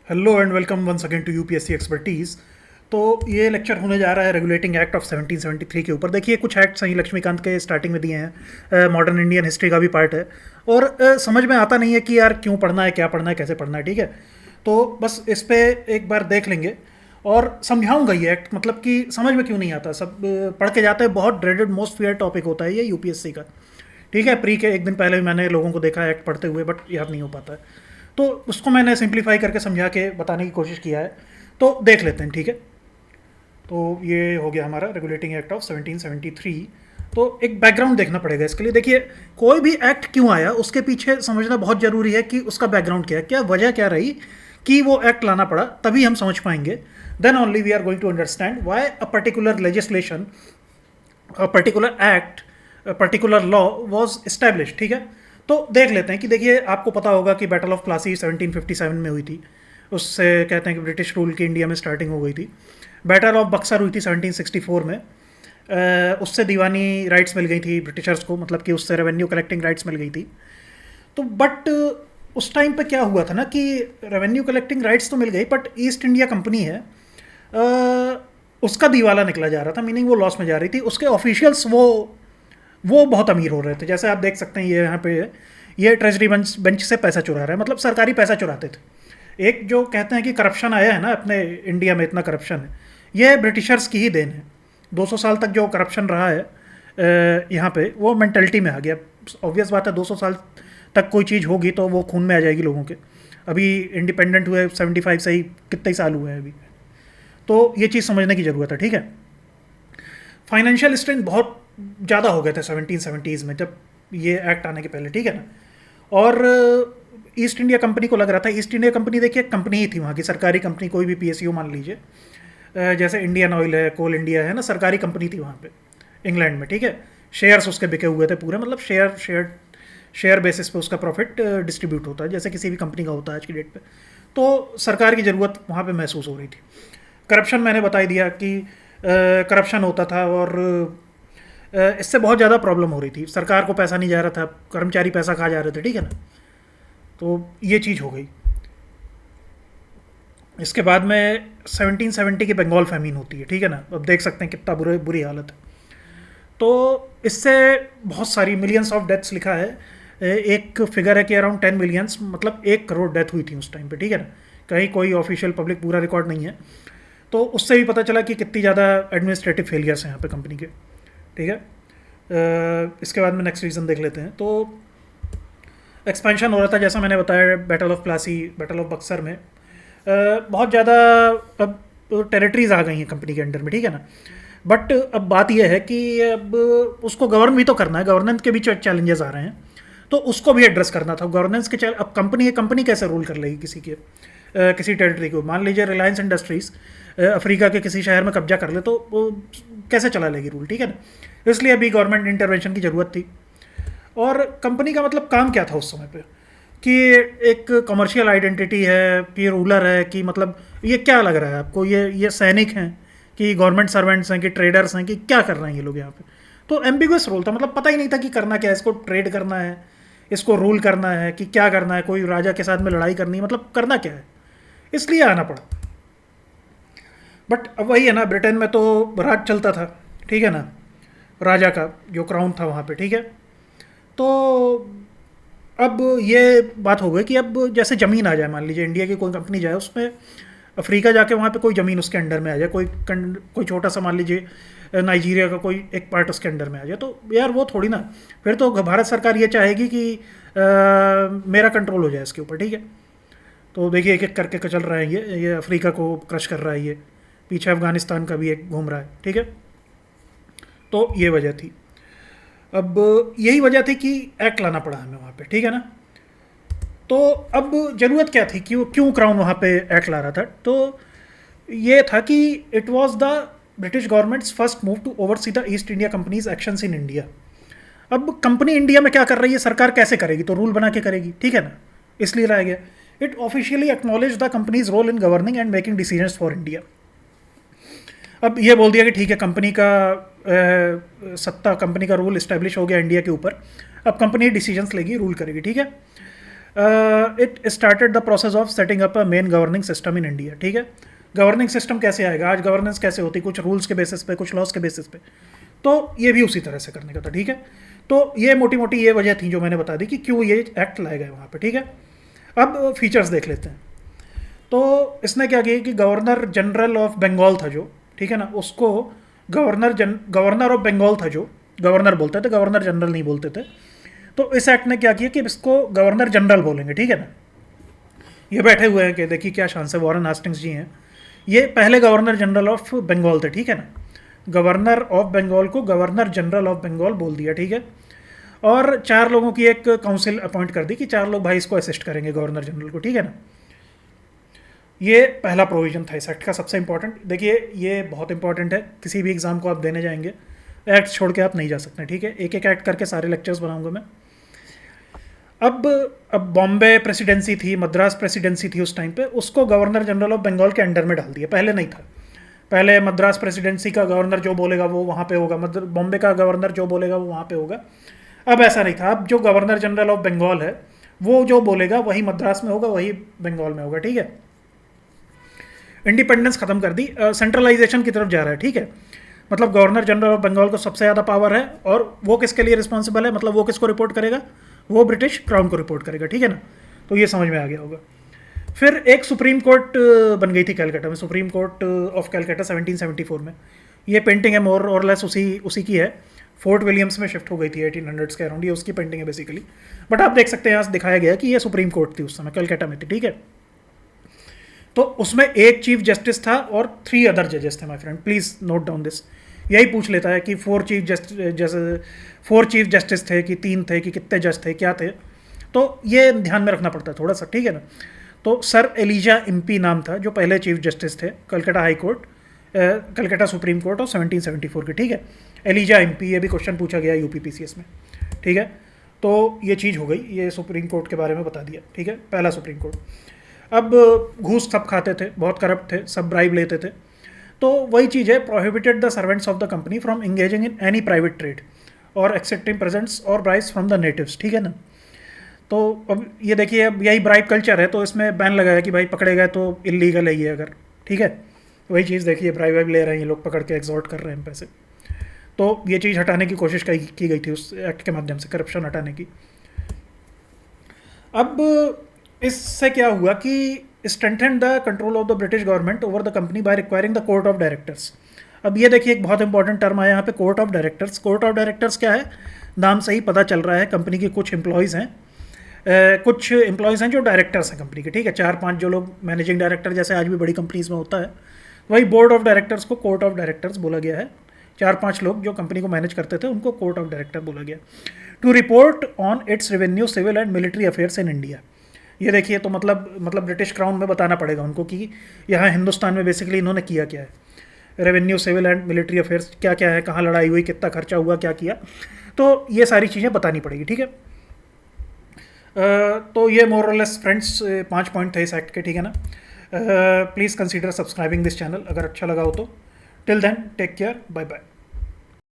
Hello and welcome once again to UPSC expertise. तो ये lecture होने जा रहा है रेगुलेटिंग एक्ट ऑफ 1773 के ऊपर। देखिए, कुछ एक्ट्स हैं लक्ष्मीकांत के स्टार्टिंग में दिए हैं, मॉडर्न इंडियन हिस्ट्री का भी पार्ट है। और समझ में आता नहीं है कि यार क्यों पढ़ना है, क्या पढ़ना है, कैसे पढ़ना है। ठीक है, तो बस इस पे एक बार देख लेंगे और समझाऊंगा ये एक्ट, मतलब कि समझ में क्यों नहीं आता। सब पढ़ के जाते हैं, बहुत ड्रेडेड मोस्ट फियर टॉपिक होता है ये यूपीएससी का। ठीक है, प्री के एक दिन पहले भी मैंने लोगों को देखा एक्ट पढ़ते हुए, बट याद नहीं हो पाता है। तो उसको मैंने सिंप्लीफाई करके समझा के बताने की कोशिश किया है, तो देख लेते हैं। ठीक है, तो ये हो गया हमारा रेगुलेटिंग एक्ट ऑफ 1773। तो एक बैकग्राउंड देखना पड़ेगा इसके लिए। देखिए, कोई भी एक्ट क्यों आया उसके पीछे समझना बहुत ज़रूरी है कि उसका बैकग्राउंड क्या है, क्या वजह क्या रही कि वो एक्ट लाना पड़ा, तभी हम समझ पाएंगे। Then only we are going to understand why a particular legislation, a particular act, a particular law was establish. ठीक है, तो देख लेते हैं कि देखिए, आपको पता होगा कि बैटल ऑफ प्लासी 1757 में हुई थी। उससे कहते हैं कि ब्रिटिश रूल की इंडिया में स्टार्टिंग हो गई थी। बैटल ऑफ बक्सर हुई थी 1764 में। उससे दीवानी राइट्स मिल गई थी ब्रिटिशर्स को, मतलब कि उससे रेवेन्यू कलेक्टिंग राइट्स मिल गई थी। तो बट उस टाइम पे क्या हुआ था ना कि रेवेन्यू कलेक्टिंग राइट्स तो मिल गई, बट ईस्ट इंडिया कंपनी है, उसका दिवाला निकला जा रहा था, मीनिंग वो लॉस में जा रही थी। उसके ऑफिशियल्स वो बहुत अमीर हो रहे थे। जैसे आप देख सकते हैं, ये यहाँ पे ये ट्रेजरी बेंच बेंच से पैसा चुरा रहा है, मतलब सरकारी पैसा चुराते थे। एक जो कहते हैं कि करप्शन आया है ना अपने इंडिया में, इतना करप्शन है, ये ब्रिटिशर्स की ही देन है। 200 साल तक जो करप्शन रहा है यहाँ पे, वो मेंटलिटी में आ गया। ऑब्वियस बात है, 200 साल तक कोई चीज़ होगी तो वो खून में आ जाएगी लोगों के। अभी इंडिपेंडेंट हुए 75 से ही कितने ही साल हुए हैं अभी। तो ये चीज़ समझने की ज़रूरत है। ठीक है, फाइनेंशियल स्ट्रेंथ बहुत ज़्यादा हो गए थे 1770s में, जब ये एक्ट आने के पहले। ठीक है ना, और ईस्ट इंडिया कंपनी को लग रहा था, ईस्ट इंडिया कंपनी देखिए कंपनी ही थी वहाँ की, सरकारी कंपनी, कोई भी पीएसयू मान लीजिए, जैसे इंडियन ऑयल है, कोल इंडिया है ना, सरकारी कंपनी थी वहाँ पे इंग्लैंड में। ठीक है, शेयर्स उसके बिके हुए थे पूरे, मतलब शेयर शेयर शेयर बेसिस पे उसका प्रॉफिट डिस्ट्रीब्यूट होता है, जैसे किसी भी कंपनी का होता है आज की डेट पे। तो सरकार की ज़रूरत वहाँ पे महसूस हो रही थी। करप्शन मैंने बता ही दिया कि करप्शन होता था, और इससे बहुत ज़्यादा प्रॉब्लम हो रही थी। सरकार को पैसा नहीं जा रहा था, कर्मचारी पैसा खा जा रहे थे। ठीक है ना, तो ये चीज़ हो गई। इसके बाद में 1770 की बंगाल फैमिन होती है। ठीक है ना, अब देख सकते हैं कितना बुरी हालत है। तो इससे बहुत सारी मिलियंस ऑफ डेथ्स लिखा है। एक फिगर है कि अराउंड 10 मिलियंस, मतलब 1 करोड़ डेथ हुई थी उस टाइम पे। ठीक है ना, कहीं कोई ऑफिशियल पब्लिक पूरा रिकॉर्ड नहीं है। तो उससे भी पता चला कि कितनी ज़्यादा एडमिनिस्ट्रेटिव फेलियर्स हैं यहाँ पे कंपनी के। ठीक है, इसके बाद में नेक्स्ट रीज़न देख लेते हैं। तो एक्सपेंशन हो रहा था, जैसा मैंने बताया, battle of Plassey, battle of Buxar में बहुत ज़्यादा अब टेरिटरीज आ गई हैं कंपनी के अंडर में। ठीक है ना, बट अब बात यह है कि अब उसको गवर्न भी तो करना है, गवर्नेंस के भी चैलेंजेस आ रहे हैं, तो उसको भी एड्रेस करना था। गवर्नेंस के अब कंपनी कैसे रूल कर लेगी किसी के किसी टेरिटरी को। मान लीजिए रिलायंस इंडस्ट्रीज़ अफ्रीका के किसी शहर में कब्जा कर ले, तो वो कैसे चला लेगी रूल। ठीक है ना, इसलिए अभी गवर्नमेंट इंटरवेंशन की ज़रूरत थी। और कंपनी का मतलब काम क्या था उस समय पे, कि एक कमर्शियल आइडेंटिटी है, कि रूलर है, कि मतलब ये क्या लग रहा है आपको, ये सैनिक हैं कि गवर्नमेंट सर्वेंट्स हैं कि ट्रेडर्स हैं, कि क्या कर रहे हैं ये लोग यहाँ पे। तो एम्बिगुअस रोल था, मतलब पता ही नहीं था कि करना क्या है। इसको ट्रेड करना है, इसको रूल करना है, कि क्या करना है, कोई राजा के साथ में लड़ाई करनी है, मतलब करना क्या है, इसलिए आना पड़ा। बट अब वही है ना, ब्रिटेन में तो राज चलता था। ठीक है ना, राजा का जो क्राउन था वहाँ पे। ठीक है, तो अब ये बात हो गई कि अब जैसे ज़मीन आ जाए, मान लीजिए इंडिया की कोई कंपनी जाए, उसमें अफ्रीका जाके वहाँ पे कोई ज़मीन उसके अंडर में आ जाए, कोई छोटा सा, मान लीजिए नाइजीरिया का कोई एक पार्ट उसके अंडर में आ जाए, तो यार वो थोड़ी ना, फिर तो भारत सरकार ये चाहेगी कि मेरा कंट्रोल हो जाए इसके ऊपर। ठीक है, तो देखिए एक एक करके चल रहा है, ये अफ्रीका को क्रश कर रहा है, ये पीछे अफगानिस्तान का भी एक घूम रहा है। ठीक है, तो ये वजह थी। अब यही वजह थी कि एक्ट लाना पड़ा हमें वहाँ पे। ठीक है ना, तो अब ज़रूरत क्या थी, क्यों क्यों क्राउन वहाँ पे एक्ट ला रहा था। तो ये था कि it was the British government's first move to oversee the East India company's actions in India. अब कंपनी इंडिया में क्या कर रही है, सरकार कैसे करेगी, तो रूल बना के करेगी। ठीक है ना, इसलिए लाया गया। It officially acknowledge the company's role in governing and making decisions for India. अब ये बोल दिया कि ठीक है, कंपनी का सत्ता, कंपनी का रूल इस्टेब्लिश हो गया इंडिया के ऊपर, अब कंपनी डिसीजंस लेगी, रूल करेगी। ठीक है, it started the process of setting up a main governing system in India, ठीक है। गवर्निंग सिस्टम कैसे आएगा, आज गवर्नेंस कैसे होती, कुछ रूल्स के बेसिस पे, कुछ लॉस के बेसिस पे, तो ये भी उसी तरह से करने का था, ठीक है। तो ये मोटी मोटी ये वजह थी जो मैंने बता दी कि क्यों ये एक्ट लाए गए वहाँ पे, ठीक है। अब फीचर्स देख लेते हैं। तो इसने क्या किया कि गवर्नर जनरल ऑफ बंगाल था जो, ठीक है ना, उसको गवर्नर ऑफ बंगाल था जो, गवर्नर बोलते थे, गवर्नर जनरल नहीं बोलते थे। तो इस एक्ट ने क्या किया कि इसको गवर्नर जनरल बोलेंगे, ठीक है ना। ये बैठे हुए हैं कि देखिए क्या शान से, वॉरेन हास्टिंग्स जी हैं, ये पहले गवर्नर जनरल ऑफ बंगाल थे, ठीक है ना। गवर्नर ऑफ बंगाल को गवर्नर जनरल ऑफ बंगाल बोल दिया, ठीक है। और 4 लोगों की एक काउंसिल अपॉइंट कर दी कि 4 लोग भाई इसको असिस्ट करेंगे गवर्नर जनरल को, ठीक है ना। ये पहला प्रोविजन था इस एक्ट का, सबसे इंपॉर्टेंट। देखिए ये बहुत इंपॉर्टेंट है, किसी भी एग्जाम को आप देने जाएंगे एक्ट छोड़ के आप नहीं जा सकते, ठीक है। एक एक एक्ट करके सारे लेक्चर्स बनाऊंगा मैं। अब बॉम्बे प्रेसिडेंसी थी, मद्रास प्रेसिडेंसी थी उस टाइम पे, उसको गवर्नर जनरल ऑफ बंगाल के अंडर में डाल दिया, पहले नहीं था। पहले मद्रास प्रेसिडेंसी का गवर्नर जो बोलेगा वो वहाँ पे होगा, बॉम्बे का गवर्नर जो बोलेगा वो वहाँ पे होगा। अब ऐसा नहीं था, अब जो गवर्नर जनरल ऑफ बंगाल है वो जो बोलेगा वही मद्रास में होगा, वही बंगाल में होगा, ठीक है। इंडिपेंडेंस खत्म कर दी, सेंट्रलाइजेशन की तरफ जा रहा है, ठीक है। मतलब गवर्नर जनरल ऑफ बंगाल को सबसे ज़्यादा पावर है, और वो किसके लिए रिस्पॉन्सिबल है, मतलब वो किसको रिपोर्ट करेगा, वो ब्रिटिश क्राउन को रिपोर्ट करेगा, ठीक है ना। तो ये समझ में आ गया होगा। फिर एक सुप्रीम कोर्ट बन गई थी कलकत्ता में, सुप्रीम कोर्ट ऑफ कलकत्ता 1774 में। ये पेंटिंग है मोर और लेस उसी की है, फोर्ट विलियम्स में शिफ्ट हो गई थी 1800s के अराउंड, ये उसकी पेंटिंग है बेसिकली। बट आप देख सकते हैं यहाँ दिखाया गया कि ये सुप्रीम कोर्ट थी उस समय, कलकत्ता में थी, ठीक है। तो उसमें एक चीफ जस्टिस था और 3 अदर जजेस थे, my friend, please note down this. यही पूछ लेता है कि 4 चीफ जस्टिस थे कि 3 थे कि कितने जज थे, क्या थे, तो ये ध्यान में रखना पड़ता है थोड़ा सा, ठीक है ना। तो सर एलिजा इम्पी नाम था जो पहले चीफ जस्टिस थे Calcutta high court, Calcutta supreme court of 1774 के, ठीक है। एलिजा इम्पी, ये भी क्वेश्चन पूछा गया यूपीपीसीएस में, ठीक है। तो ये चीज़ हो गई, ये सुप्रीम कोर्ट के बारे में बता दिया, ठीक है, पहला सुप्रीम कोर्ट। अब घूस सब खाते थे, बहुत करप्ट थे, सब ब्राइब लेते थे। तो वही चीज़ है, prohibited the servants of the company from engaging in any private trade और एक्सेप्टिंग प्रेजेंट्स और ब्राइब्स फ्रॉम द नेटिव्स, ठीक है ना। तो अब ये देखिए, अब यही ब्राइब कल्चर है, तो इसमें बैन लगाया कि भाई पकड़े गए तो इलीगल है ये अगर, ठीक है। वही चीज़ देखिए, ब्राइब वाइब ले रहे हैं ये लोग, पकड़ के एक्सॉर्ट कर रहे हैं पैसे। तो ये चीज़ हटाने की कोशिश की गई थी उस एक्ट के माध्यम से, करप्शन हटाने की। अब इससे क्या हुआ कि strengthen the control of the British government over the company by requiring the court of directors. अब ये देखिए एक बहुत इंपॉर्टेंट टर्म आया यहाँ पे, court of directors. Court of directors क्या है, नाम से ही पता चल रहा है, कंपनी के कुछ एम्प्लॉयज़ हैं, कुछ एम्प्लॉयज़ हैं जो डायरेक्टर्स हैं कंपनी के, ठीक है। 4-5 जो लोग मैनेजिंग डायरेक्टर, जैसे आज भी बड़ी कंपनीज में होता है, वही बोर्ड ऑफ डायरेक्टर्स को कोर्ट ऑफ डायरेक्टर्स बोला गया है। 4-5 लोग जो कंपनी को मैनेज करते थे उनको कोर्ट ऑफ डायरेक्टर बोला गया। To report on its revenue, civil and military affairs in India. ये देखिए, तो मतलब ब्रिटिश क्राउन में बताना पड़ेगा उनको कि यहाँ हिंदुस्तान में बेसिकली इन्होंने किया क्या है, revenue, civil and military affairs क्या क्या है, कहाँ लड़ाई हुई, कितना खर्चा हुआ, क्या किया, तो ये सारी चीज़ें बतानी पड़ेगी, ठीक है। तो ये मोर और लेस फ्रेंड्स 5 पॉइंट थे इस एक्ट के, ठीक है ना। Please consider subscribing this channel अगर अच्छा लगा हो तो। Till then take care, bye bye.